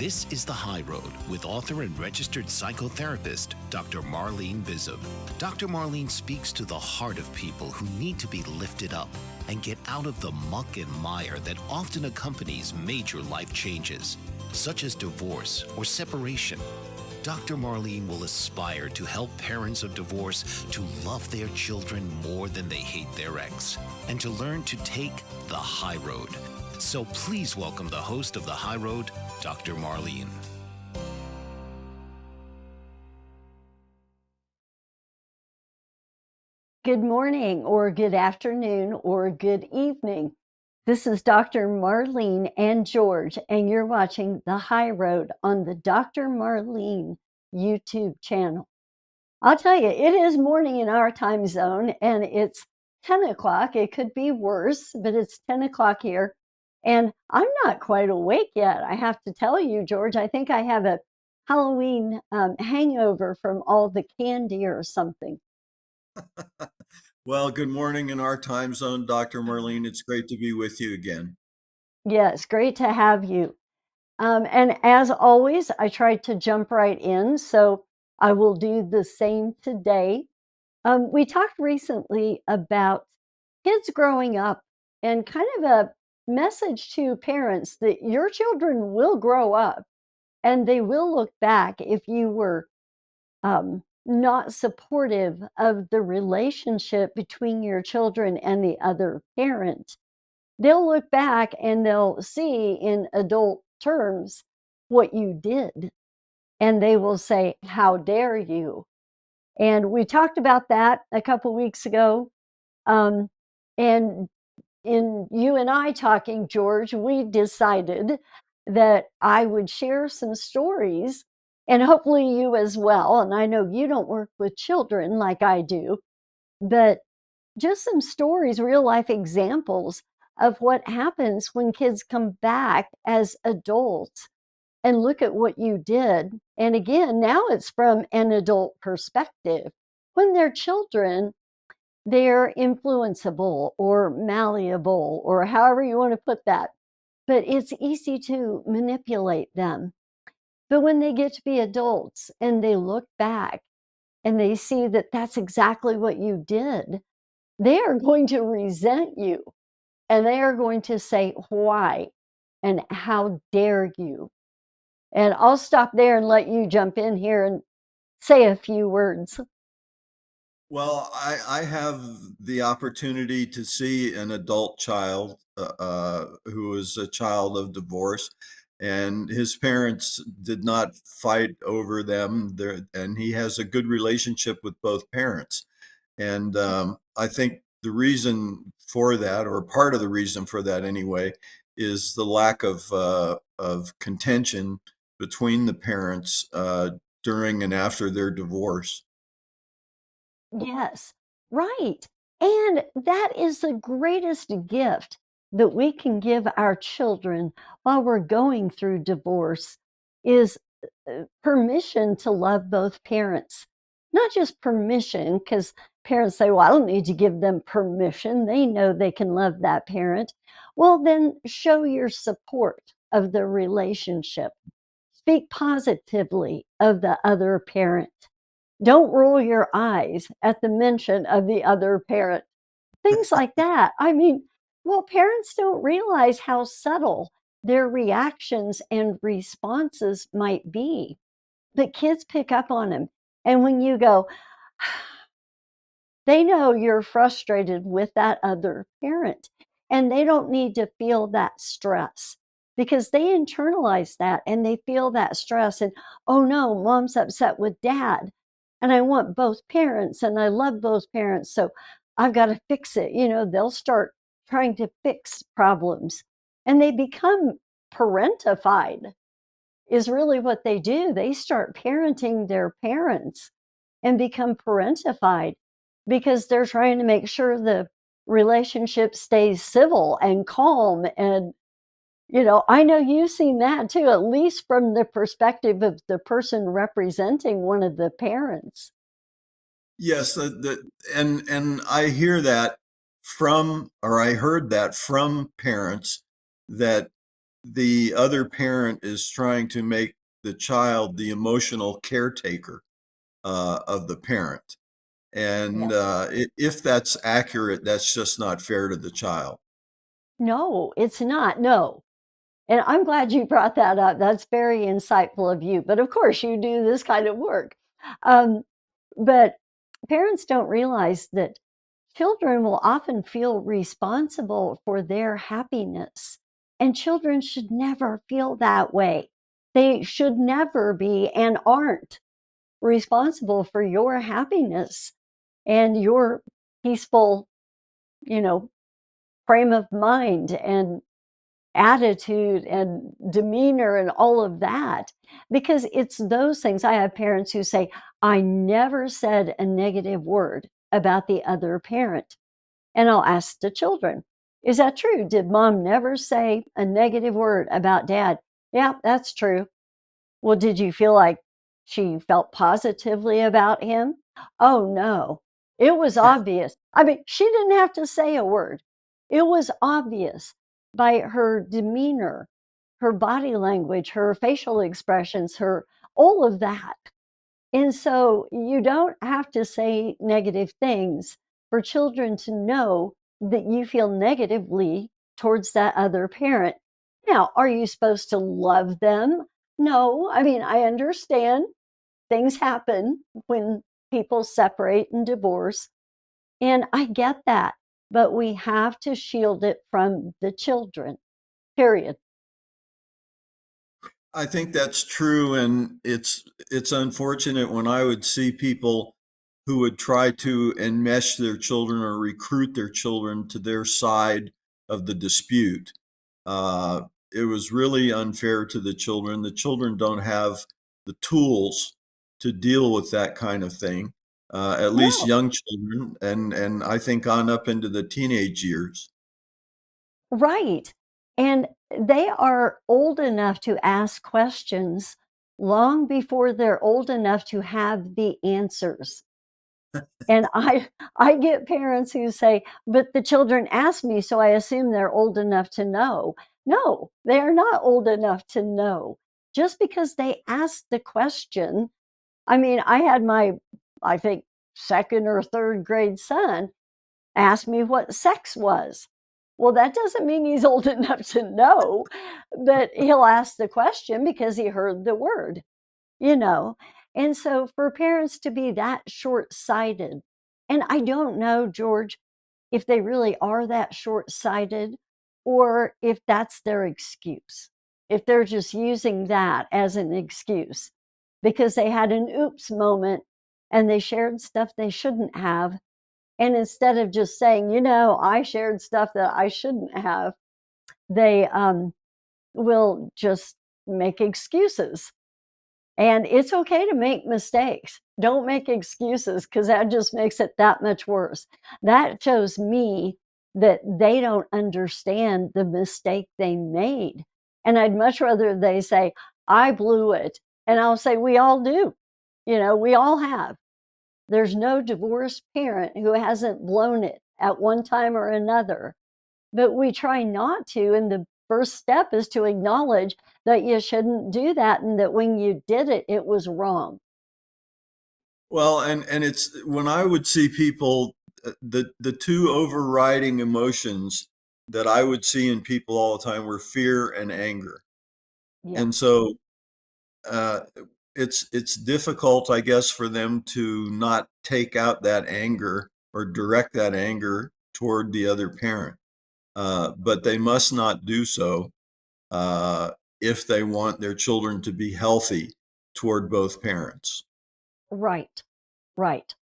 This is The High Road with author and registered psychotherapist, Dr. Marlene Bizub. Dr. Marlene speaks to the heart of people who need to be lifted up and get out of the muck and mire that often accompanies major life changes, such as divorce or separation. Dr. Marlene will aspire to help parents of divorce to love their children more than they hate their ex, and to learn to take the high road. So please welcome the host of The High Road, Dr. Marlene. Good morning, or good afternoon, or good evening. This is Dr. Marlene and George, and you're watching The High Road on the Dr. Marlene YouTube channel. I'll tell you, it is morning in our time zone, and it's 10 o'clock. It could be worse, but it's 10 o'clock here, and I'm not quite awake yet. I have to tell you, George, I think I have a Halloween hangover from all the candy or something. Well, good morning in our time zone, Dr. Marlene. It's great to be with you again. Yes, great to have you. And as always, I tried to jump right in, so I will do the same today. We talked recently about kids growing up and kind of a message to parents that your children will grow up and they will look back if you were not supportive of the relationship between your children and the other parent. They'll look back and they'll see in adult terms what you did, and they will say, "How dare you?" And we talked about that a couple weeks ago. And in you and I talking, George, we decided that I would share some stories, and hopefully you as well. And I know you don't work with children like I do, but just some stories, real life examples of what happens when kids come back as adults and look at what you did. And again, now it's from an adult perspective. When they're children, they're influenceable or malleable or however you want to put that. But it's easy to manipulate them. But when they get to be adults and they look back and they see that that's exactly what you did, they are going to resent you and they are going to say, "Why? And how dare you?" And I'll stop there and let you jump in here and say a few words. Well, I have the opportunity to see an adult child who is a child of divorce, and his parents did not fight over them there, and he has a good relationship with both parents. And I think the reason for that, or part of the reason for that anyway, is the lack of contention between the parents during and after their divorce. Yes, right. And that is the greatest gift that we can give our children while we're going through divorce is permission to love both parents. Not just permission, because parents say, "Well, I don't need to give them permission. They know they can love that parent." Well, then show your support of the relationship. Speak positively of the other parent. Don't roll your eyes at the mention of the other parent. Things like that. I mean, well, parents don't realize how subtle their reactions and responses might be, but kids pick up on them. And when you go, they know you're frustrated with that other parent, and they don't need to feel that stress because they internalize that and they feel that stress. And oh no, mom's upset with dad, and I want both parents and I love both parents. So I've got to fix it. They'll start trying to fix problems and they become parentified, is really what they do. They start parenting their parents and become parentified because they're trying to make sure the relationship stays civil and calm. And, I know you've seen that too, at least from the perspective of the person representing one of the parents. Yes, and I hear that from, or I heard that from parents that the other parent is trying to make the child the emotional caretaker of the parent. And Yeah. if that's accurate, that's just not fair to the child. No, it's not. No. And I'm glad you brought that up. That's very insightful of you. But of course, you do this kind of work. Um, but parents don't realize that children will often feel responsible for their happiness. And children should never feel that way. They should never be and aren't responsible for your happiness and your peaceful, you know, frame of mind and attitude and demeanor and all of that, because it's those things. I have parents who say, I never said a negative word about the other parent. And I'll ask the children, is that true? Did mom never say a negative word about dad? Yeah, that's true. Well, did you feel like she felt positively about him? Oh, no. It was obvious. I mean, she didn't have to say a word. It was obvious by her demeanor, her body language, her facial expressions, her all of that. And so you don't have to say negative things for children to know that you feel negatively towards that other parent. Now, are you supposed to love them? No. I mean, I understand things happen when people separate and divorce, and I get that, but we have to shield it from the children, period. I think that's true, and it's unfortunate when I would see people who would try to enmesh their children or recruit their children to their side of the dispute. It was really unfair to the children. The children don't have the tools to deal with that kind of thing, at least No. young children, and I think on up into the teenage years. Right. And they are old enough to ask questions long before they're old enough to have the answers. And I get parents who say, "But the children ask me, so I assume they're old enough to know." No, they are not old enough to know. Just because they asked the question. I mean, I had my, I think, second or third grade son asked me what sex was. Well, that doesn't mean he's old enough to know, but he'll ask the question because he heard the word, you know. And so for parents to be that short sighted, and I don't know, George, if they really are that short sighted or if that's their excuse, if they're just using that as an excuse because they had an oops moment and they shared stuff they shouldn't have, and instead of just saying, I shared stuff that I shouldn't have, they will just make excuses. And it's okay to make mistakes. Don't make excuses because that just makes it that much worse. That shows me that they don't understand the mistake they made. And I'd much rather they say, I blew it. And I'll say, we all do. We all have. There's no divorced parent who hasn't blown it at one time or another, but we try not to. And the first step is to acknowledge that you shouldn't do that and that when you did it, it was wrong. Well, and it's when I would see people, the two overriding emotions that I would see in people all the time were fear and anger. Yeah, And so uh, it's difficult, I guess, for them to not take out that anger or direct that anger toward the other parent. But they must not do so if they want their children to be healthy toward both parents. right, right.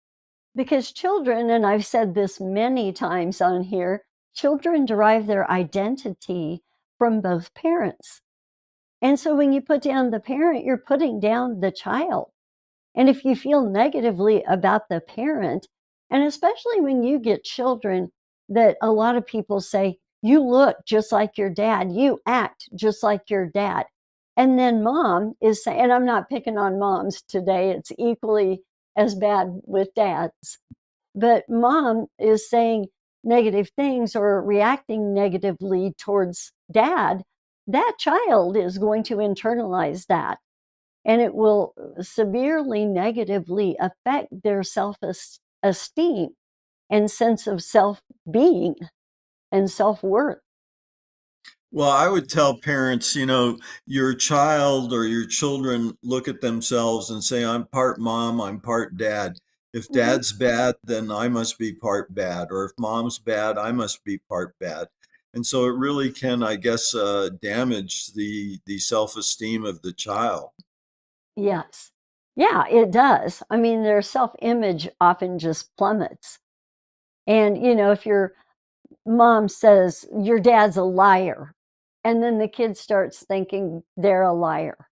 Because children, and I've said this many times on here, children derive their identity from both parents. And so when you put down the parent, you're putting down the child. And if you feel negatively about the parent, and especially when you get children that a lot of people say, you look just like your dad, you act just like your dad. And then mom is saying, and I'm not picking on moms today, it's equally as bad with dads, but mom is saying negative things or reacting negatively towards dad that child is going to internalize that, and it will severely negatively affect their self-esteem and sense of self-being and self-worth. Well, I would tell parents, your child or your children look at themselves and say, I'm part mom, I'm part dad. If Mhm. dad's bad, then I must be part bad. Or if mom's bad, I must be part bad. And so it really can, I guess, damage the self-esteem of the child. Yes. Yeah, it does. I mean, their self-image often just plummets. And, if your mom says, your dad's a liar, and then the kid starts thinking they're a liar.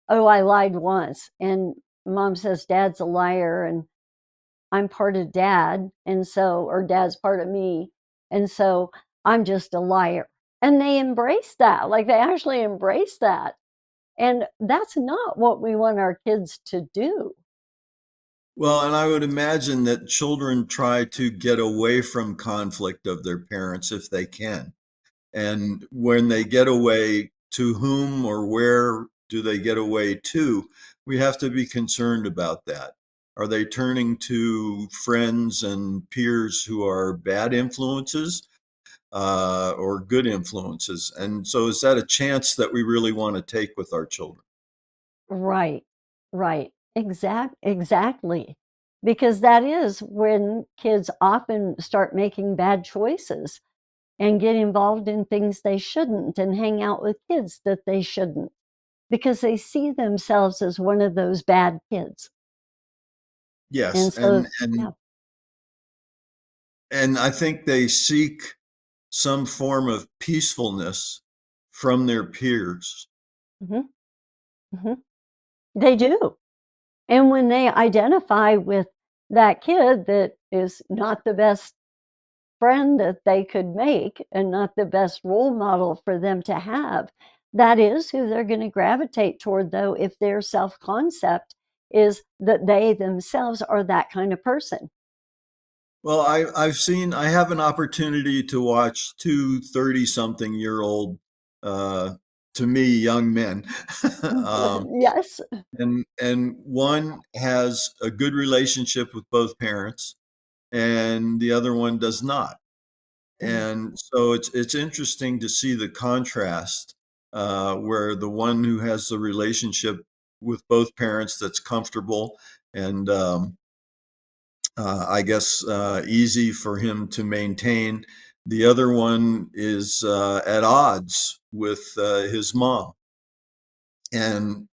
Oh, I lied once. And mom says, dad's a liar, and I'm part of dad. And so, or dad's part of me. And so I'm just a liar. And they embrace that. Like they actually embrace that. And that's not what we want our kids to do. Well, and I would imagine that children try to get away from conflict of their parents if they can. And when they get away, to whom or where do they get away to? We have to be concerned about that. Are they turning to friends and peers who are bad influences or good influences? And so, is that a chance that we really want to take with our children? Right, right. Exactly. Because that is when kids often start making bad choices and get involved in things they shouldn't and hang out with kids that they shouldn't because they see themselves as one of those bad kids. Yes, And so, yeah. and I think they seek some form of peacefulness from their peers. Hmm. Hmm. They do. And when they identify with that kid that is not the best friend that they could make and not the best role model for them to have, that is who they're going to gravitate toward, though, if their self concept is that they themselves are that kind of person. Well, I have an opportunity to watch two 30-something-year-old, uh, to me, young men. Yes. And one has a good relationship with both parents, and the other one does not. Mhm. And so it's interesting to see the contrast, where the one who has the relationship with both parents that's comfortable and I guess easy for him to maintain. The other one is at odds with his mom. And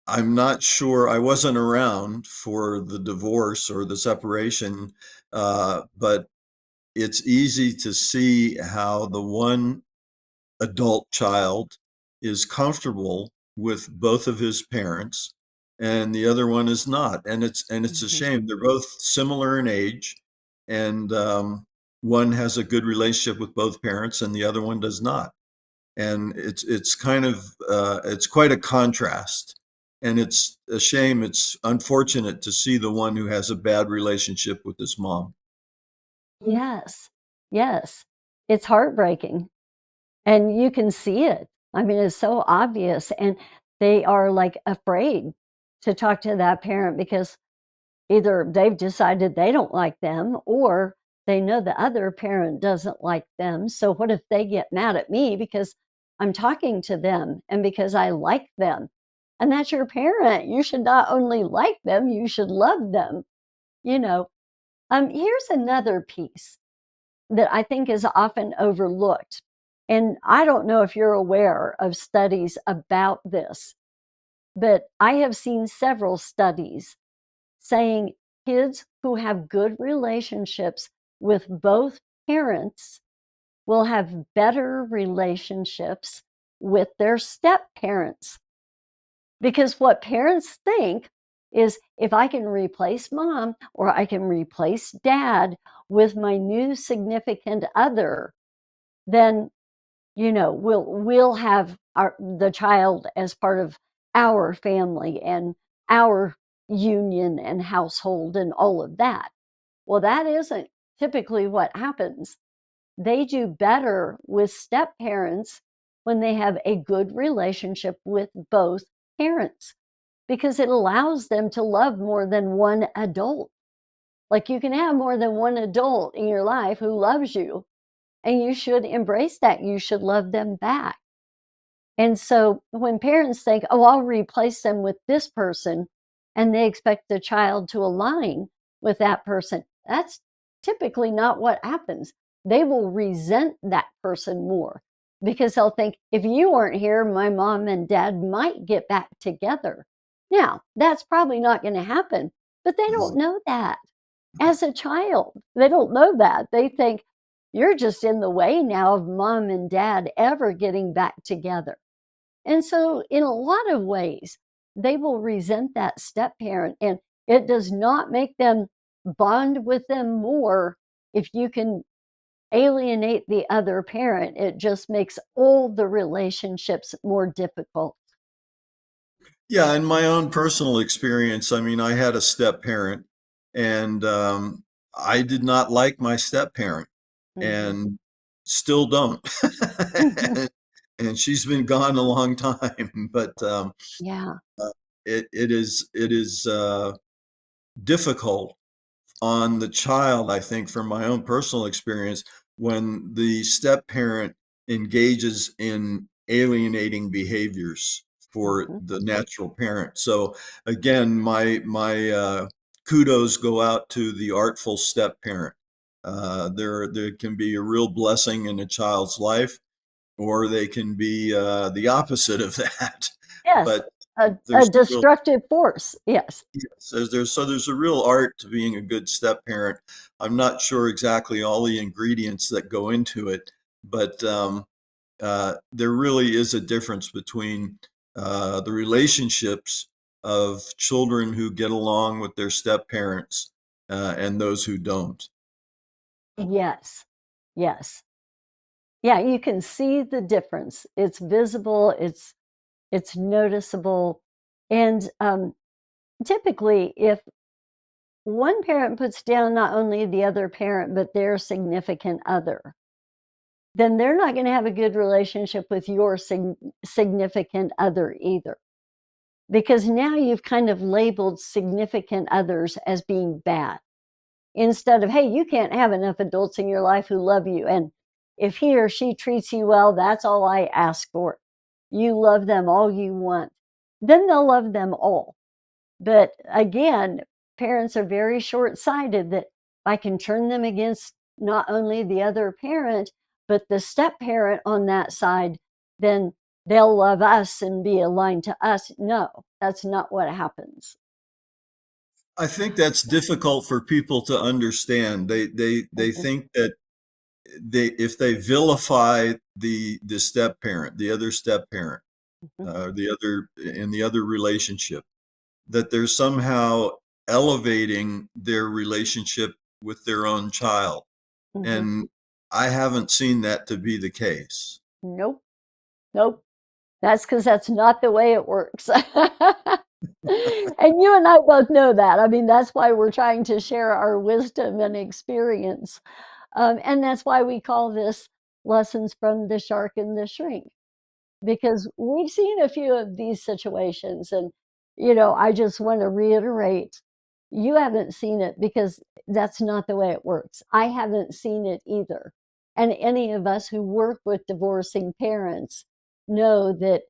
I'm not sure, I wasn't around for the divorce or the separation, but it's easy to see how the one adult child is comfortable with both of his parents and the other one is not, and it's a Mhm. shame. They're both similar in age, and one has a good relationship with both parents and the other one does not, and it's kind of it's quite a contrast, and it's a shame. It's unfortunate to see the one who has a bad relationship with his mom. Yes. Yes. It's heartbreaking. And you can see it. I mean, it's so obvious. And they are like afraid to talk to that parent because either they've decided they don't like them or they know the other parent doesn't like them. So what if they get mad at me because I'm talking to them and because I like them? And that's your parent. You should not only like them, you should love them. You know, here's another piece that I think is often overlooked. And I don't know if you're aware of studies about this, but I have seen several studies saying kids who have good relationships with both parents will have better relationships with their step parents. Because what parents think is if I can replace mom or I can replace dad with my new significant other, then we'll have the child as part of our family and our union and household and all of that. Well, that isn't typically what happens. They do better with step parents when they have a good relationship with both parents, because it allows them to love more than one adult. Like, you can have more than one adult in your life who loves you, and you should embrace that. You should love them back. And so when parents think, oh, I'll replace them with this person, and they expect the child to align with that person, that's typically not what happens. They will resent that person more because they'll think, if you weren't here, my mom and dad might get back together. Now, that's probably not going to happen, but they don't know that. As a child, they don't know that. They think, you're just in the way now of mom and dad ever getting back together. And so, in a lot of ways, they will resent that step parent, and it does not make them bond with them more if you can alienate the other parent. It just makes all the relationships more difficult. Yeah, in my own personal experience, I mean, I had a step parent, and I did not like my step parent, Mhm. and still don't. And she's been gone a long time, but Yeah. it is difficult on the child, I think, from my own personal experience, when the step parent engages in alienating behaviors for Mhm. the natural parent. So again, my kudos go out to the artful step parent. There can be a real blessing in a child's life, or they can be the opposite of that. Yes, But a there's real destructive force. Yes. Yes, there's a real art to being a good step parent. I'm not sure exactly all the ingredients that go into it, but there really is a difference between the relationships of children who get along with their step parents and those who don't. Yes. Yes. Yeah, you can see the difference. It's visible, it's noticeable. And typically, if one parent puts down not only the other parent, but their significant other, then they're not going to have a good relationship with your significant other either. Because now you've kind of labeled significant others as being bad instead of, hey, you can't have enough adults in your life who love you. And if he or she treats you well, that's all I ask for. You love them all you want. Then they'll love them all. But again, parents are very short sighted that I can turn them against not only the other parent, but the step parent on that side, then they'll love us and be aligned to us. No, that's not what happens. I think that's difficult for people to understand. They Mhm, think that if they vilify the step parent, the other step parent, mhm, the other in the other relationship, that they're somehow elevating their relationship with their own child. mhm. And I haven't seen that to be the case. Nope, nope. That's because that's not the way it works. And you and I both know that. I mean, that's why we're trying to share our wisdom and experience. And that's why we call this Lessons from the Shark and the Shrink, because we've seen a few of these situations. And, I just want to reiterate, you haven't seen it because that's not the way it works. I haven't seen it either. And any of us who work with divorcing parents know that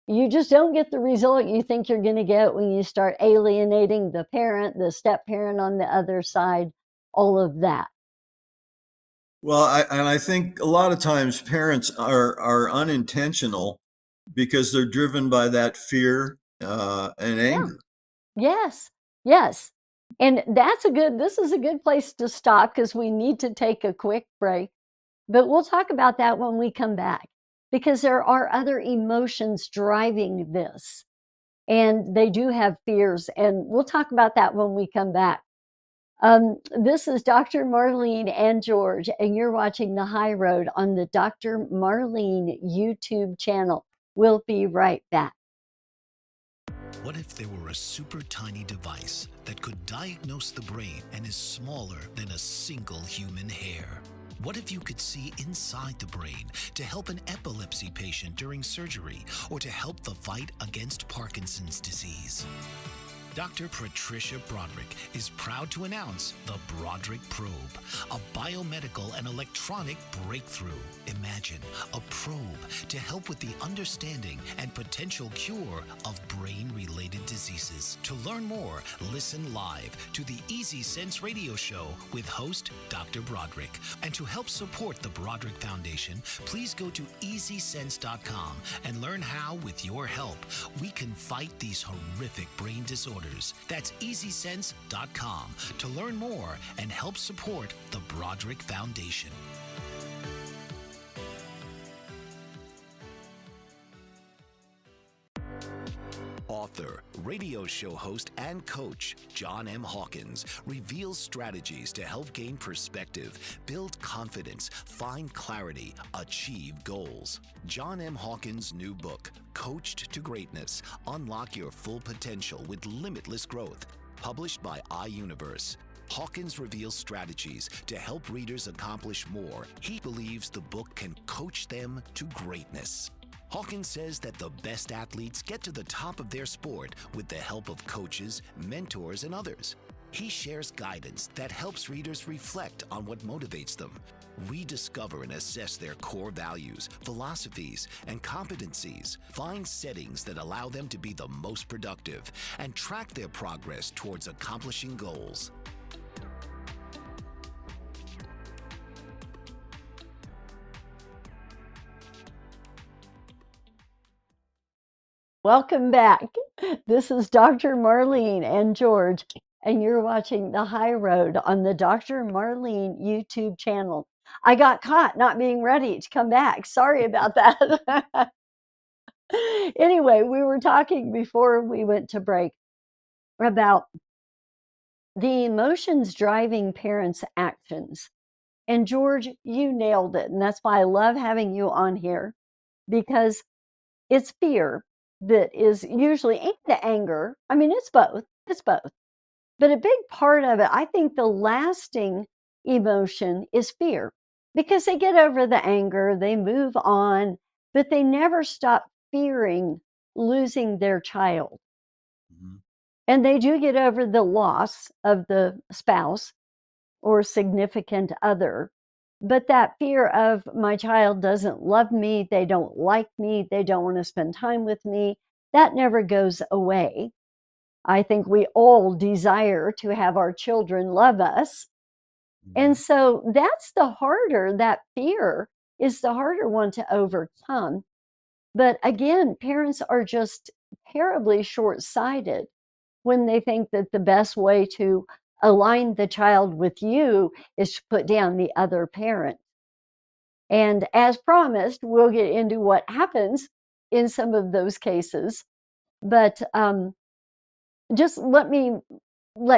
you just don't get the result you think you're going to get when you start alienating the parent, the step parent on the other side, all of that. Well, I think a lot of times parents are unintentional because they're driven by that fear and Yeah. anger. Yes. Yes. And this is a good place to stop because we need to take a quick break. But we'll talk about that when we come back because there are other emotions driving this and they do have fears. And we'll talk about that when we come back. This is Dr. Marlene and George, and you're watching The High Road on the Dr. Marlene YouTube channel. We'll be right back. What if there were a super tiny device that could diagnose the brain and is smaller than a single human hair? What if you could see inside the brain to help an epilepsy patient during surgery or to help the fight against Parkinson's disease? Dr. Patricia Broderick is proud to announce the Broderick Probe, a biomedical and electronic breakthrough. Imagine a probe to help with the understanding and potential cure of brain-related diseases. To learn more, listen live to the Easy Sense radio show with host Dr. Broderick. And to help support the Broderick Foundation, please go to easysense.com and learn how, with your help, we can fight these horrific brain disorders. That's easysense.com to learn more and help support the Broderick Foundation. Author, radio show host, and coach John M. Hawkins reveals strategies to help gain perspective, build confidence, find clarity, achieve goals. John M. Hawkins' new book, Coached to Greatness, Unlock Your Full Potential with Limitless Growth, published by iUniverse. Hawkins reveals strategies to help readers accomplish more. He believes the book can coach them to greatness. Hawkins says that the best athletes get to the top of their sport with the help of coaches, mentors, and others. He shares guidance that helps readers reflect on what motivates them, rediscover and assess their core values, philosophies, and competencies, find settings that allow them to be the most productive, and track their progress towards accomplishing goals. Welcome back. This is Dr. Marlene and George, and you're watching The High Road on the Dr. Marlene YouTube channel. I got caught not being ready to come back. Sorry about that. Anyway, we were talking before we went to break about the emotions driving parents' actions. And George, you nailed it. And that's why I love having you on here, because it's fear that is usually, and the anger. I mean, it's both. It's both. But a big part of it, I think the lasting emotion is fear, because they get over the anger, they move on, but they never stop fearing losing their child. Mm-hmm. And they do get over the loss of the spouse or significant other. But that fear of my child doesn't love me, they don't like me, they don't want to spend time with me, that never goes away. I think we all desire to have our children love us. And so that's that fear is the harder one to overcome. But again, parents are just terribly short-sighted when they think that the best way to align the child with you is to put down the other parent. And as promised, we'll get into what happens in some of those cases. But just let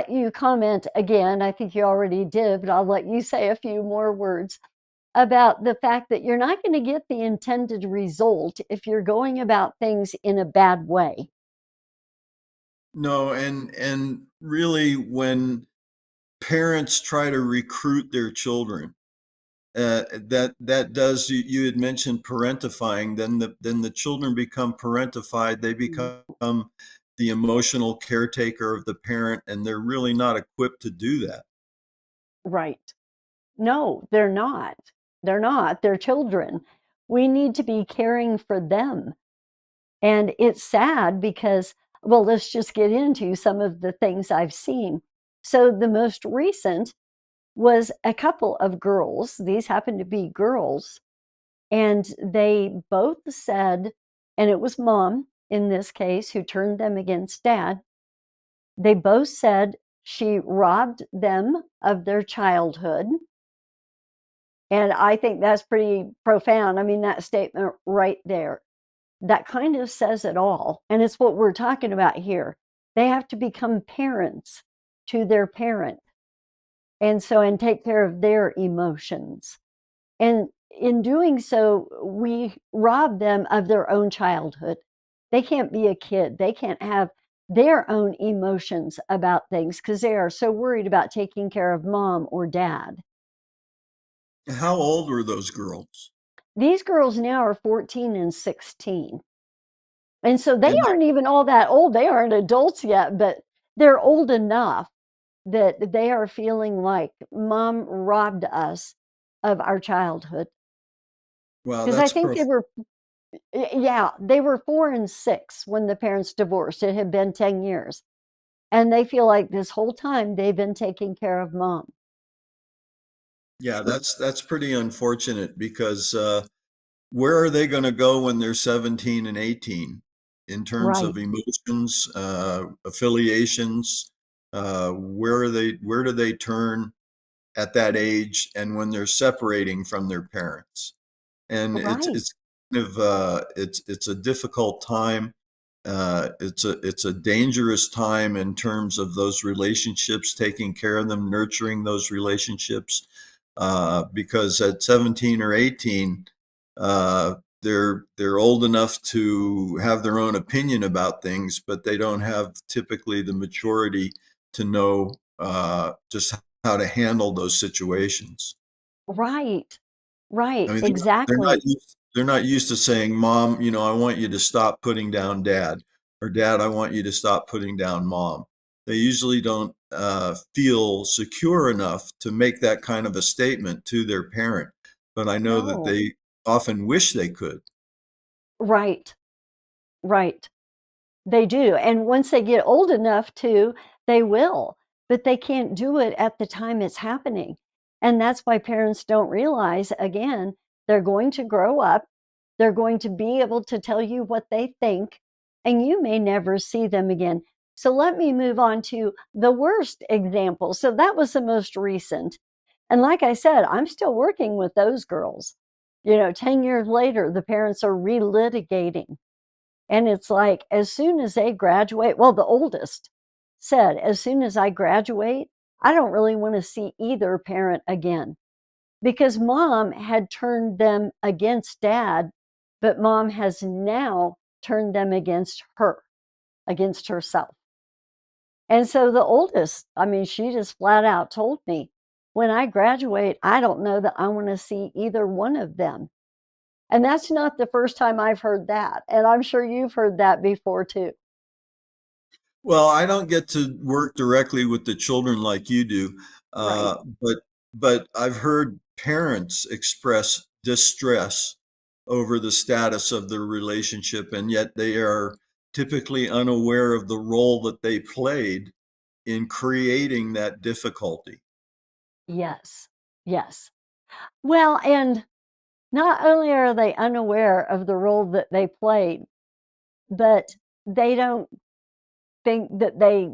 you comment again. I think you already did, but I'll let you say a few more words about the fact that you're not going to get the intended result if you're going about things in a bad way. No, and really, when parents try to recruit their children, that does, you had mentioned parentifying, then the children become parentified. They become the emotional caretaker of the parent, and they're really not equipped to do that. Right. No, they're not. They're not. They're children. We need to be caring for them. And it's sad because, well, let's just get into some of the things I've seen. So the most recent was a couple of girls. These happened to be girls. And they both said, and it was mom in this case who turned them against dad. They both said she robbed them of their childhood. And I think that's pretty profound. I mean, that statement right there, that kind of says it all. And it's what we're talking about here. They have to become parents to their parent. And take care of their emotions. And in doing so, we rob them of their own childhood. They can't be a kid. They can't have their own emotions about things because they are so worried about taking care of mom or dad. How old were those girls? These girls now are 14 and 16. And so they And aren't even all that old. They aren't adults yet, but they're old enough that they are feeling like mom robbed us of our childhood. wow, Because I that's think they were, yeah, they were 4 and 6 when the parents divorced. It had been 10 years. And they feel like this whole time they've been taking care of mom. yeah, that's pretty unfortunate because where are they going to go when they're 17 and 18 in terms Right, of emotions, affiliations? Where do they turn at that age and when they're separating from their parents? And right, it's kind of it's a difficult time. It's a dangerous time in terms of those relationships, taking care of them, nurturing those relationships, because at 17 or 18, uh, they're old enough to have their own opinion about things, but they don't have typically the maturity to know just how to handle those situations. right, I right, mean, exactly. they're not used to saying, "Mom, I want you to stop putting down Dad," or "Dad, I want you to stop putting down Mom." They usually don't feel secure enough to make that kind of a statement to their parent, but I know that No, they often wish they could. right, right. They do, and once they get old enough to, they will, but they can't do it at the time it's happening, and that's why parents don't realize, again, they're going to grow up, they're going to be able to tell you what they think, and you may never see them again. So let me move on to the worst example. So that was the most recent, and like I said, I'm still working with those girls. 10 years later, the parents are relitigating, and it's like, as soon as they graduate, well, the oldest said, as soon as I graduate, I don't really want to see either parent again because mom had turned them against dad, but mom has now turned them against her, against herself. And so the oldest, I mean, she just flat out told me, when I graduate, I don't know that I want to see either one of them. And that's not the first time I've heard that. And I'm sure you've heard that before too. Well, I don't get to work directly with the children like you do, Right. uh, but I've heard parents express distress over the status of their relationship, and yet they are typically unaware of the role that they played in creating that difficulty. Yes. Yes. Well, and not only are they unaware of the role that they played, but they don't think that they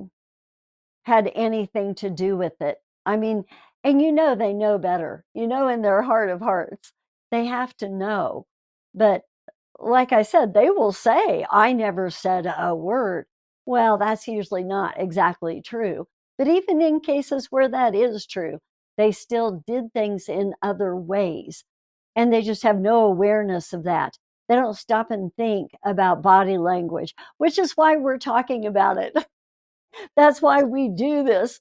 had anything to do with it. I mean, and they know better. In their heart of hearts, they have to know. But like I said, they will say, I never said a word. Well, that's usually not exactly true. But even in cases where that is true, they still did things in other ways. And they just have no awareness of that. They don't stop and think about body language, which is why we're talking about it. That's why we do this,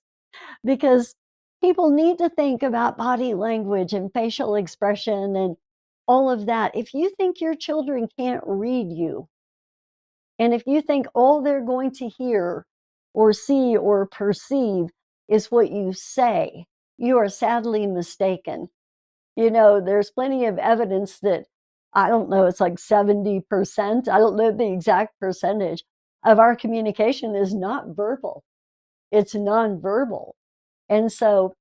because people need to think about body language and facial expression and all of that. If you think your children can't read you, and if you think all they're going to hear or see or perceive is what you say, you are sadly mistaken. There's plenty of evidence that, I don't know, it's like 70%, I don't know the exact percentage of our communication is not verbal, it's nonverbal. And so,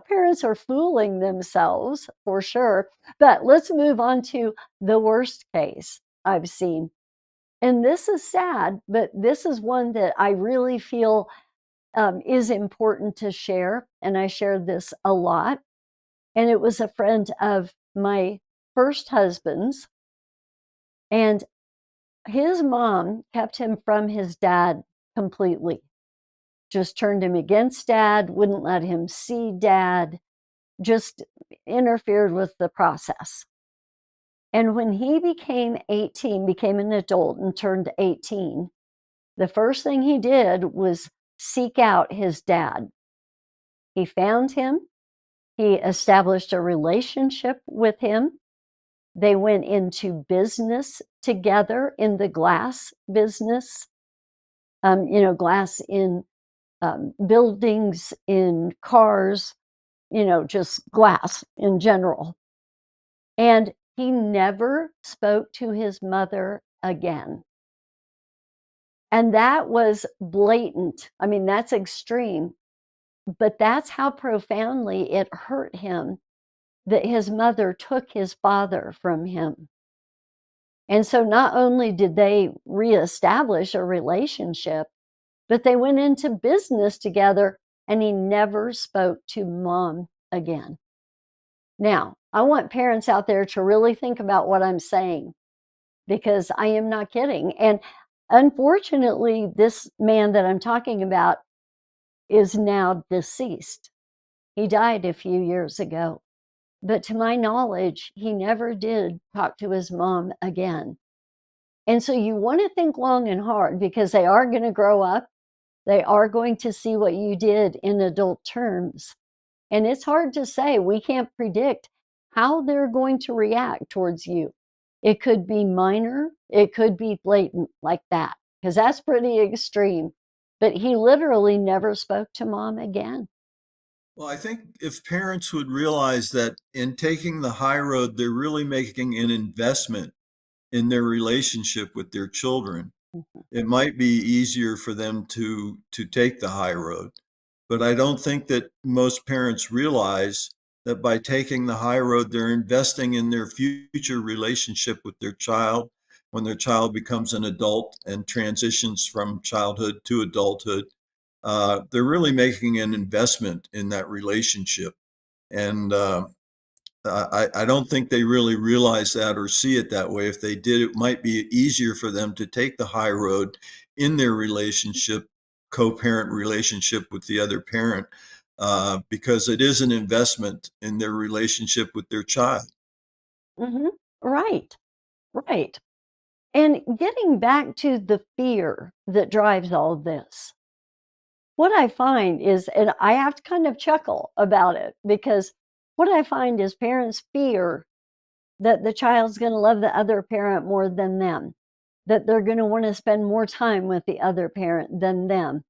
parents are fooling themselves for sure. But let's move on to the worst case I've seen. And this is sad, but this is one that I really feel is important to share. And I shared this a lot. And it was a friend of my first husband's. And his mom kept him from his dad completely, just turned him against dad, wouldn't let him see dad, just interfered with the process. And when he became 18, became an adult and turned 18, the first thing he did was seek out his dad. He found him, He established a relationship with him. They went into business together in the glass business, glass in buildings, in cars, just glass in general. And he never spoke to his mother again. And that was blatant. I mean, that's extreme, but that's how profoundly it hurt him that his mother took his father from him. And so not only did they reestablish a relationship, but they went into business together, and he never spoke to mom again. Now, I want parents out there to really think about what I'm saying, because I am not kidding. And unfortunately, this man that I'm talking about is now deceased. He died a few years ago. But to my knowledge, he never did talk to his mom again. And so you want to think long and hard, because they are going to grow up. They are going to see what you did in adult terms. And it's hard to say. We can't predict how they're going to react towards you. It could be minor. It could be blatant like that, because that's pretty extreme. But he literally never spoke to mom again. Well, I think if parents would realize that in taking the high road, they're really making an investment in their relationship with their children, it might be easier for them to take the high road. But I don't think that most parents realize that by taking the high road, they're investing in their future relationship with their child when their child becomes an adult and transitions from childhood to adulthood. They're really making an investment in that relationship. And I don't think they really realize that or see it that way. If they did, it might be easier for them to take the high road in their relationship, co-parent relationship with the other parent, because it is an investment in their relationship with their child. Mm-hmm. Right, right. And getting back to the fear that drives all this, what I find is, and I have to kind of chuckle about it, because what I find is parents fear that the child's going to love the other parent more than them, that they're going to want to spend more time with the other parent than them.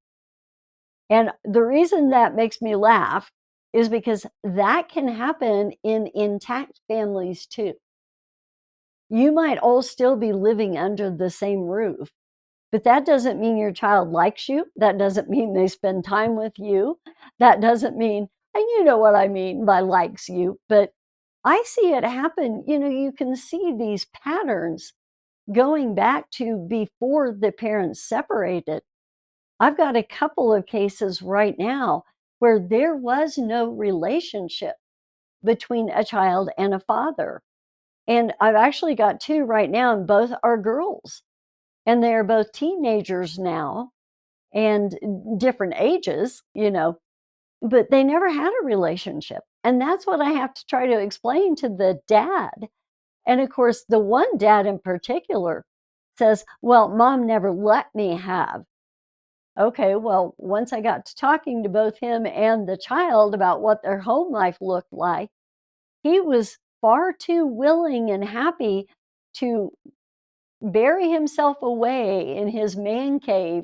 And the reason that makes me laugh is because that can happen in intact families too. You might all still be living under the same roof, but that doesn't mean your child likes you. That doesn't mean they spend time with you. That doesn't mean, and you know what I mean by likes you, but I see it happen. You can see these patterns going back to before the parents separated. I've got a couple of cases right now where there was no relationship between a child and a father. And I've actually got two right now, and both are girls. And they're both teenagers now and different ages, but they never had a relationship. And that's what I have to try to explain to the dad. And of course, the one dad in particular says, well, mom never let me have. Okay, well, once I got to talking to both him and the child about what their home life looked like, he was far too willing and happy to bury himself away in his man cave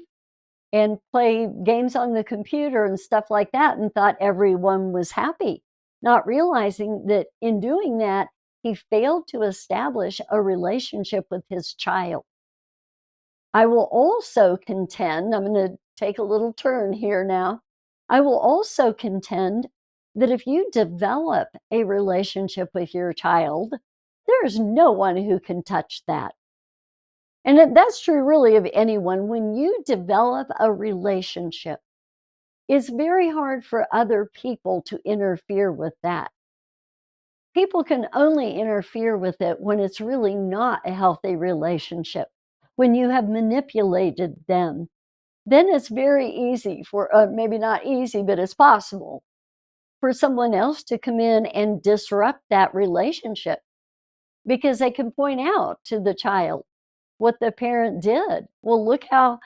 and play games on the computer and stuff like that, and thought everyone was happy, not realizing that in doing that, he failed to establish a relationship with his child. I will also contend, I'm going to take a little turn here now. I will also contend that if you develop a relationship with your child, there's no one who can touch that. And that's true really of anyone. When you develop a relationship, it's very hard for other people to interfere with that. People can only interfere with it when it's really not a healthy relationship, when you have manipulated them. Then it's very easy for, maybe not easy, but it's possible for someone else to come in and disrupt that relationship, because they can point out to the child what the parent did. Well, look how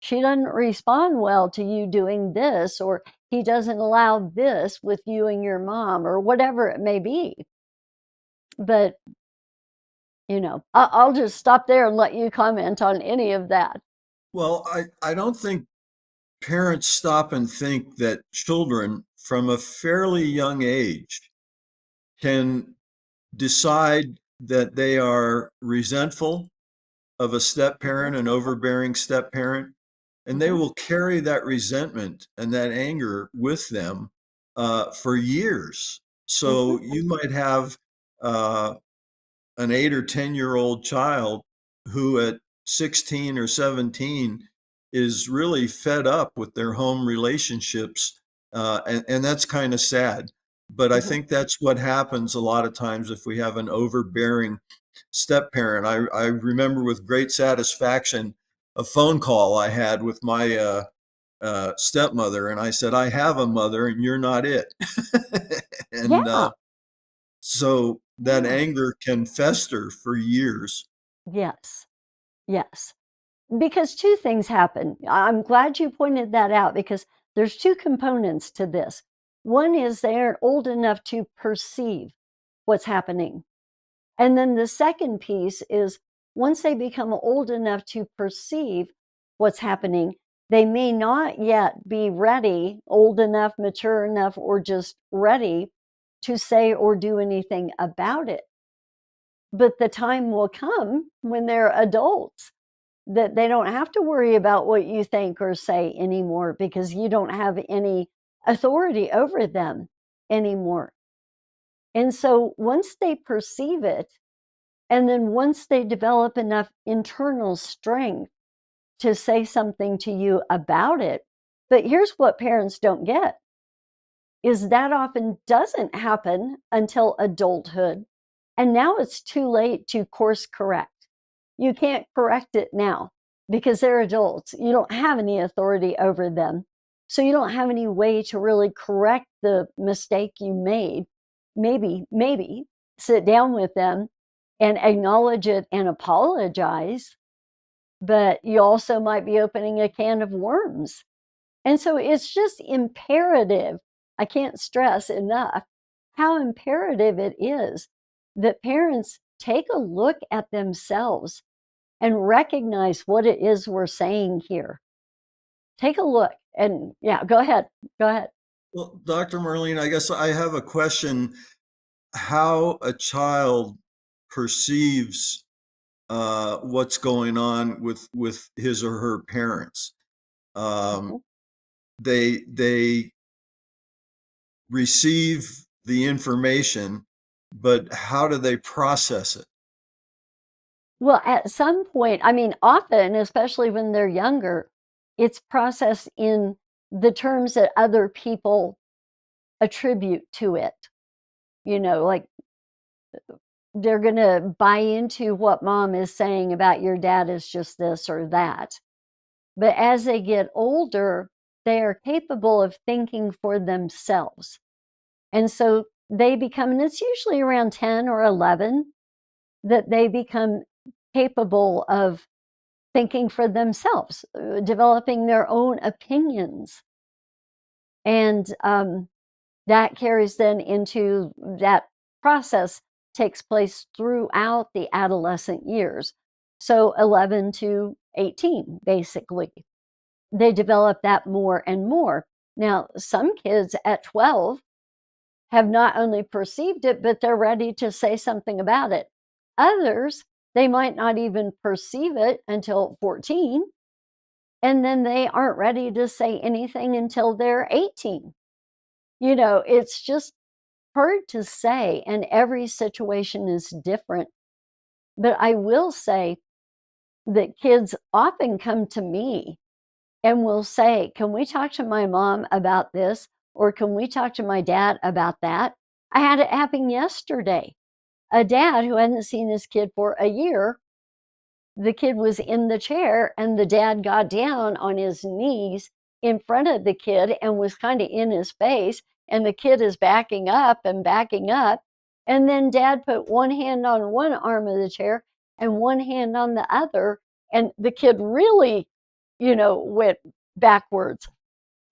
she doesn't respond well to you doing this, or he doesn't allow this with you and your mom, or whatever it may be. But, I'll just stop there and let you comment on any of that. Well, I don't think parents stop and think that children from a fairly young age can decide that they are resentful of a step parent, an overbearing step parent, and they Mhm. will carry that resentment and that anger with them for years. Mhm. So you might have uh, an 8 or 10 year old child who at 16 or 17 is really fed up with their home relationships. And that's kind of sad. But I Mhm. think that's what happens a lot of times if we have an overbearing step parent. I remember with great satisfaction a phone call I had with my stepmother, and I said, I have a mother and you're not it. and Yeah. so that Yeah. anger can fester for years. Yes. Yes. Because two things happen. I'm glad you pointed that out, because there's two components to this. One is they aren't old enough to perceive what's happening. And then the second piece is, once they become old enough to perceive what's happening, they may not yet be ready, old enough, mature enough, or just ready to say or do anything about it. But the time will come when they're adults that they don't have to worry about what you think or say anymore, because you don't have any authority over them anymore. And so once they perceive it, and then once they develop enough internal strength to say something to you about it, but here's what parents don't get, is that often doesn't happen until adulthood. And now it's too late to course correct. You can't correct it now because they're adults. You don't have any authority over them. So you don't have any way to really correct the mistake you made. Maybe sit down with them and acknowledge it and apologize. But you also might be opening a can of worms. And so it's just imperative. I can't stress enough how imperative it is that parents take a look at themselves and recognize what it is we're saying here. Take a look and, yeah, go ahead. Go ahead. Well, Dr. Marlene, I guess I have a question. How a child perceives what's going on with his or her parents. Um, Mhm. they receive the information, but how do they process it? Well, at some point, I mean, often, especially when they're younger, it's processed in the terms that other people attribute to it. Like, they're going to buy into what mom is saying about your dad is just this or that. But as they get older, they are capable of thinking for themselves. And so they become, and it's usually around 10 or 11, that they become capable of thinking for themselves, developing their own opinions. And that carries then into that process, takes place throughout the adolescent years. So 11 to 18, basically. They develop that more and more. Now, some kids at 12 have not only perceived it, but they're ready to say something about it. Others, they might not even perceive it until 14, and then they aren't ready to say anything until they're 18. It's just hard to say, and every situation is different. But I will say that kids often come to me and will say, can we talk to my mom about this? Or can we talk to my dad about that? I had it happen yesterday. A dad who hadn't seen his kid for a year, the kid was in the chair, and the dad got down on his knees in front of the kid and was kind of in his face. And the kid is backing up and backing up. And then dad put one hand on one arm of the chair and one hand on the other. And the kid really, went backwards.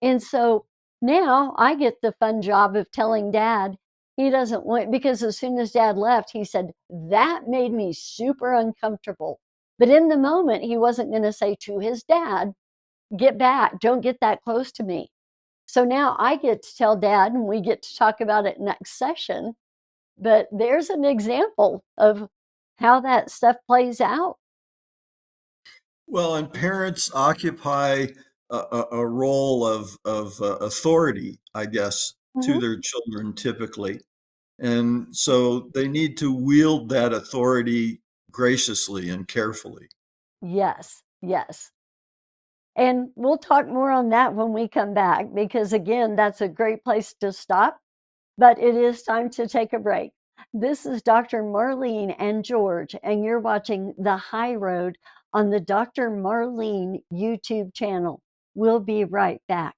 And so Now I get the fun job of telling Dad he doesn't want, because as soon as Dad left, he said, that made me super uncomfortable. But in the moment, he wasn't going to say to his dad, get back, don't get that close to me. So now I get to tell Dad, and we get to talk about it next session. But there's an example of how that stuff plays out. Well, and parents occupy a role of authority, I guess, to Mhm. their children typically. And so they need to wield that authority graciously and carefully. Yes, yes. And we'll talk more on that when we come back, because again, that's a great place to stop. But it is time to take a break. This is Dr. Marlene and George, and you're watching The High Road on the Dr. Marlene YouTube channel. We'll be right back.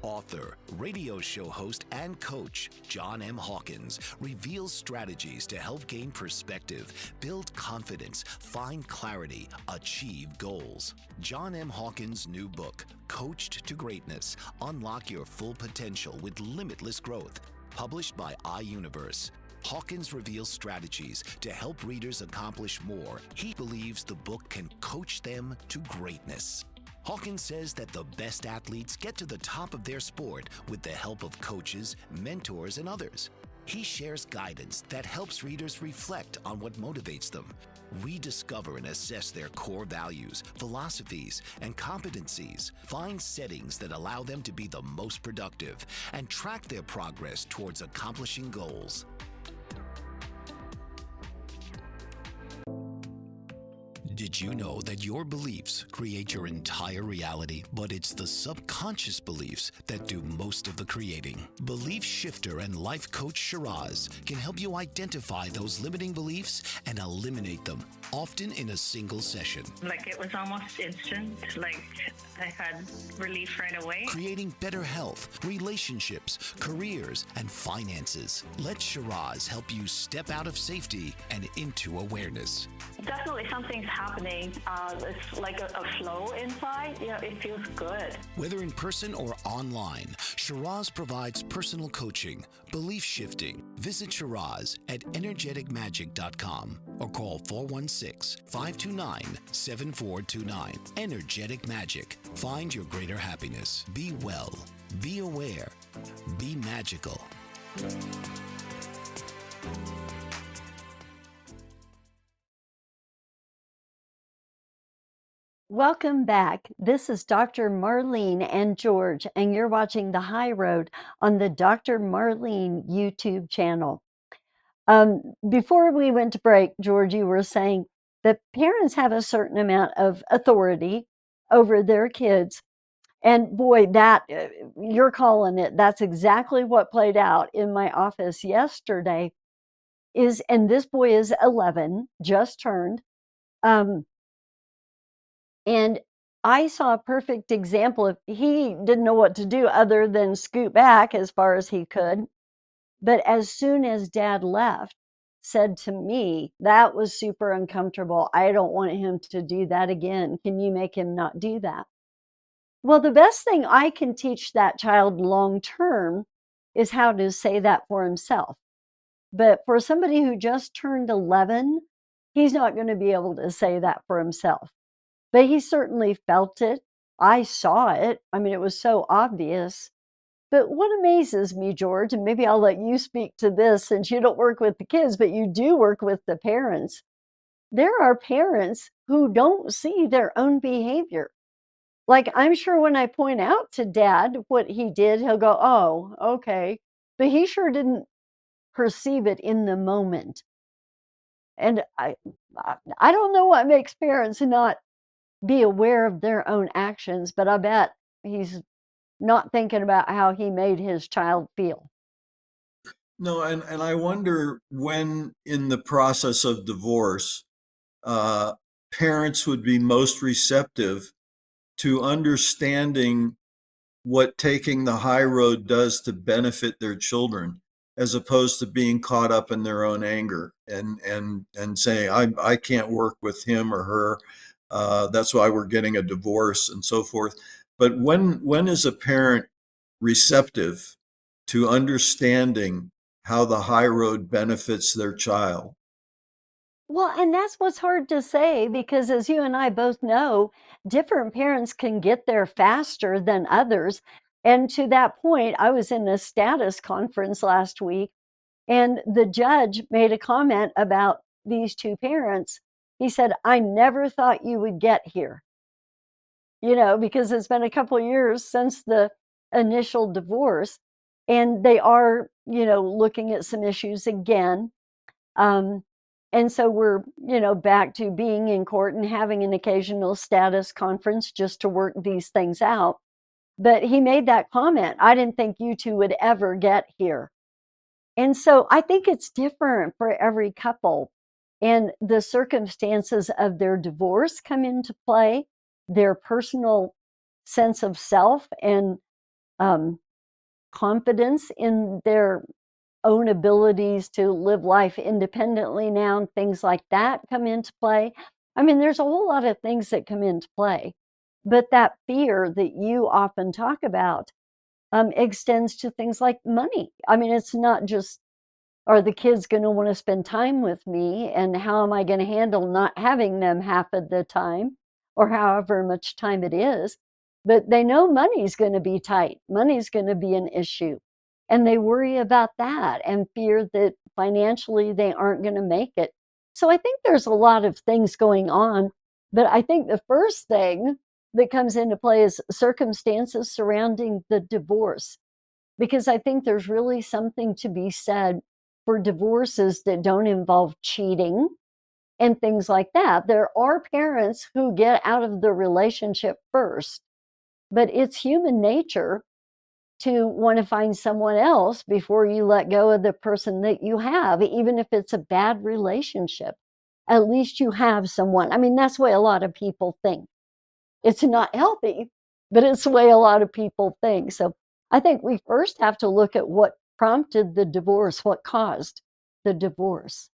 Author, radio show host, and coach John M. Hawkins reveals strategies to help gain perspective, build confidence, find clarity, achieve goals. John M. Hawkins' new book, Coached to Greatness: Unlock Your Full Potential with Limitless Growth, published by iUniverse. Hawkins reveals strategies to help readers accomplish more. He believes the book can coach them to greatness. Hawkins says that the best athletes get to the top of their sport with the help of coaches, mentors, and others. He shares guidance that helps readers reflect on what motivates them, rediscover and assess their core values, philosophies, and competencies, find settings that allow them to be the most productive, and track their progress towards accomplishing goals. Did you know that your beliefs create your entire reality, but it's the subconscious beliefs that do most of the creating? Belief shifter and life coach Shiraz can help you identify those limiting beliefs and eliminate them, often in a single session. Like, it was almost instant. Like, I had relief right away. Creating better health, relationships, careers, and finances. Let Shiraz help you step out of safety and into awareness. Definitely something's happening. It's like a flow inside. You know, it feels good. Whether in person or online, Shiraz provides personal coaching, belief shifting. Visit Shiraz at energeticmagic.com or call 416-529-7429. Energetic Magic. Find your greater happiness. Be well. Be aware. Be magical. Welcome back. This is Dr. Marlene and George, and you're watching The High Road on the Dr. Marlene YouTube channel. Before we went to break, George, you were saying that parents have a certain amount of authority over their kids. And boy, that you're calling it. That's exactly what played out in my office yesterday. And this boy is 11, just turned. And I saw a perfect example of, he didn't know what to do other than scoot back as far as he could. But as soon as Dad left, said to me, that was super uncomfortable. I don't want him to do that again. Can you make him not do that? Well, the best thing I can teach that child long term is how to say that for himself. But for somebody who just turned 11, he's not going to be able to say that for himself. But he certainly felt it. I saw it. I mean, it was so obvious. But what amazes me, George, and maybe I'll let you speak to this since you don't work with the kids, but you do work with the parents. There are parents who don't see their own behavior. Like, I'm sure when I point out to Dad what he did, he'll go, oh, okay. But he sure didn't perceive it in the moment. And I don't know what makes parents not be aware of their own actions, but I bet he's not thinking about how he made his child feel. No, and I wonder when in the process of divorce, uh, parents would be most receptive to understanding what taking the high road does to benefit their children, as opposed to being caught up in their own anger and saying, I can't work with him or her. That's why we're getting a divorce and so forth. But when is a parent receptive to understanding how the high road benefits their child? Well, and that's what's hard to say because, as you and I both know, different parents can get there faster than others. And to that point, I was in a status conference last week, and the judge made a comment about these two parents. He said, I never thought you would get here, because it's been a couple of years since the initial divorce. And they are, looking at some issues again. Um, and so we're, back to being in court and having an occasional status conference just to work these things out. But he made that comment. I didn't think you two would ever get here. And so I think it's different for every couple. And the circumstances of their divorce come into play, their personal sense of self and um, confidence in their own abilities to live life independently now, and things like that come into play. I mean, there's a whole lot of things that come into play. But that fear that you often talk about extends to things like money. I mean, it's not just, are the kids going to want to spend time with me? And how am I going to handle not having them half of the time or however much time it is? But they know money's going to be tight, money's going to be an issue. And they worry about that and fear that financially they aren't going to make it. So I think there's a lot of things going on. But I think the first thing that comes into play is circumstances surrounding the divorce, because I think there's really something to be said for divorces that don't involve cheating and things like that. There are parents who get out of the relationship first, but it's human nature to want to find someone else before you let go of the person that you have, even if it's a bad relationship. At least you have someone. I mean, that's the way a lot of people think. It's not healthy, but it's the way a lot of people think. So I think we first have to look at what prompted the divorce, what caused the divorce.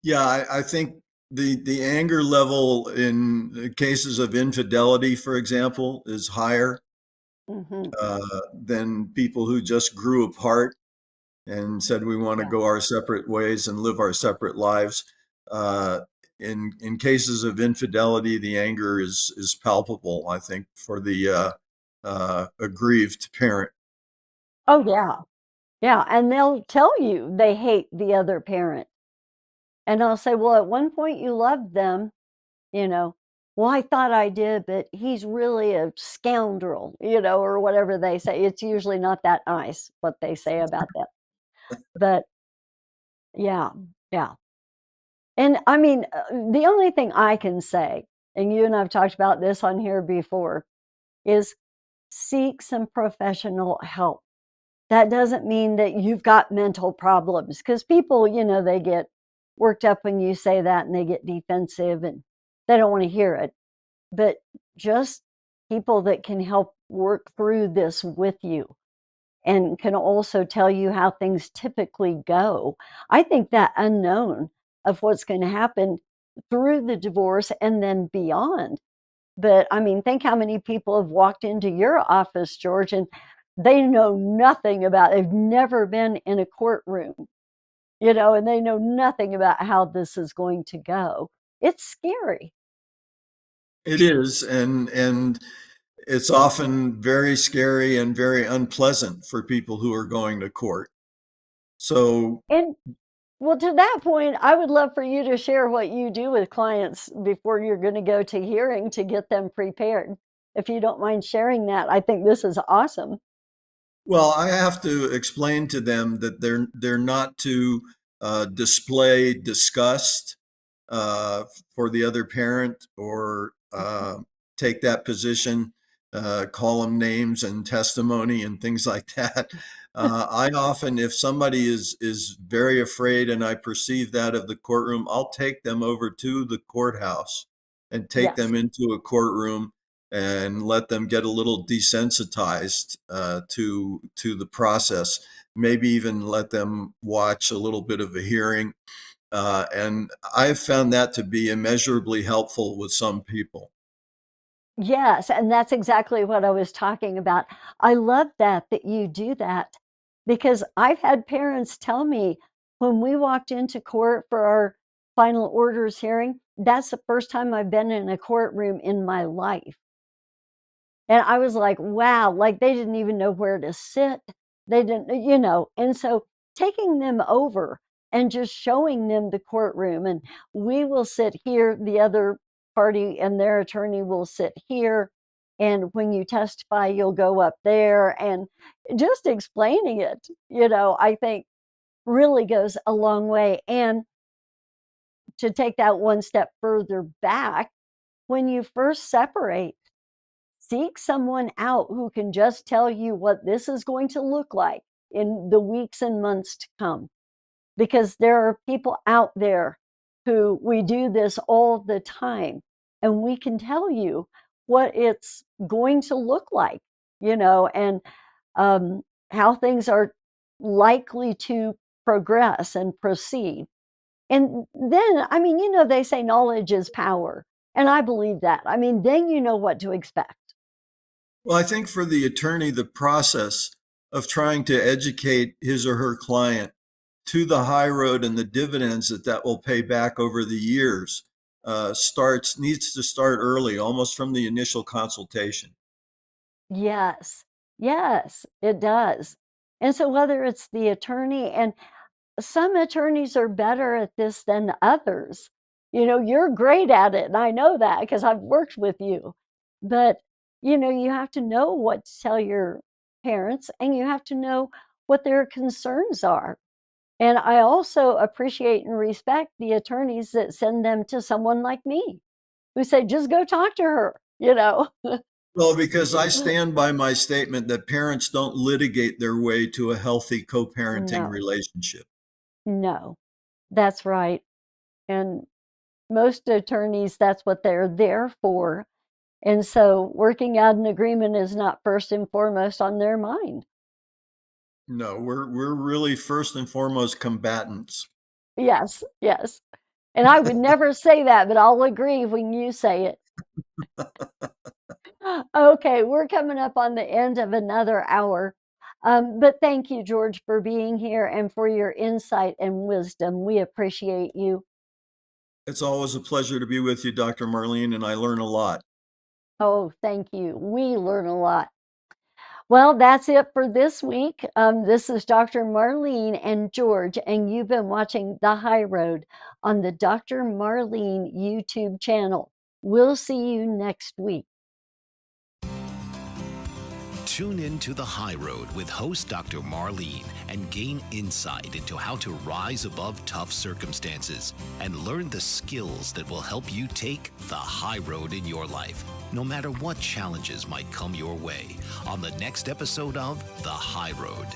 Yeah, I think the anger level in cases of infidelity, for example, is higher Hmm. than people who just grew apart and said we want to Yeah. go our separate ways and live our separate lives. Uh, in cases of infidelity, the anger is palpable, I think, for the aggrieved parent. Oh, yeah. Yeah. And they'll tell you they hate the other parent. And I'll say, well, at one point you loved them, you know. Well, I thought I did, but he's really a scoundrel, or whatever they say. It's usually not that nice what they say about them. But yeah, yeah. And I mean, the only thing I can say, and you and I've talked about this on here before, is seek some professional help. That doesn't mean that you've got mental problems, because people, they get worked up when you say that and they get defensive and they don't want to hear it. But just people that can help work through this with you and can also tell you how things typically go. I think that unknown of what's going to happen through the divorce and then beyond. But I mean, think how many people have walked into your office, George, and they know nothing about, they've never been in a courtroom, and they know nothing about how this is going to go. It's scary. It is, and it's often very scary and very unpleasant for people who are going to court. So, And well, to that point, I would love for you to share what you do with clients before you're going to go to hearing to get them prepared. If you don't mind sharing that, I think this is awesome. well, I have to explain to them that they're not to display disgust uh, for the other parent or take that position, call them names and testimony and things like that. I often, if somebody is very afraid and I perceive that of the courtroom, I'll take them over to the courthouse and take Yes. them into a courtroom and let them get a little desensitized to the process. Maybe even let them watch a little bit of a hearing And I've found that to be immeasurably helpful with some people. Yes, and that's exactly what I was talking about. I love that you do that because I've had parents tell me when we walked into court for our final orders hearing, that's the first time I've been in a courtroom in my life. And I was like, wow, like they didn't even know where to sit. They didn't. And so taking them over and just showing them the courtroom, and we will sit here, the other party and their attorney will sit here. And when you testify, you'll go up there, and just explaining it, I think really goes a long way. And to take that one step further back, when you first separate, seek someone out who can just tell you what this is going to look like in the weeks and months to come. Because there are people out there who we do this all the time, and we can tell you what it's going to look like, and how things are likely to progress and proceed. And then, they say knowledge is power. And I believe that. Then you know what to expect. Well, I think for the attorney, the process of trying to educate his or her client to the high road and the dividends that will pay back over the years needs to start early, almost from the initial consultation. Yes, yes, it does. And so whether it's the attorney, and some attorneys are better at this than others. You're great at it, and I know that because I've worked with you. But, you have to know what to tell your parents, and you have to know what their concerns are. And I also appreciate and respect the attorneys that send them to someone like me who say, just go talk to her. Well, because I stand by my statement that parents don't litigate their way to a healthy co-parenting No, relationship. no, that's right. And most attorneys, that's what they're there for. And so working out an agreement is not first and foremost on their mind. No, we're really first and foremost combatants. Yes, yes. And I would never say that, but I'll agree when you say it. Okay, we're coming up on the end of another hour. But thank you, George, for being here and for your insight and wisdom. We appreciate you. It's always a pleasure to be with you, Dr. Marlene, and I learn a lot. Oh, thank you. We learn a lot. Well, that's it for this week. This is Dr. Marlene and George, and you've been watching The High Road on the Dr. Marlene YouTube channel. We'll see you next week. Tune in to The High Road with host Dr. Marlene and gain insight into how to rise above tough circumstances and learn the skills that will help you take the high road in your life, no matter what challenges might come your way, on the next episode of The High Road.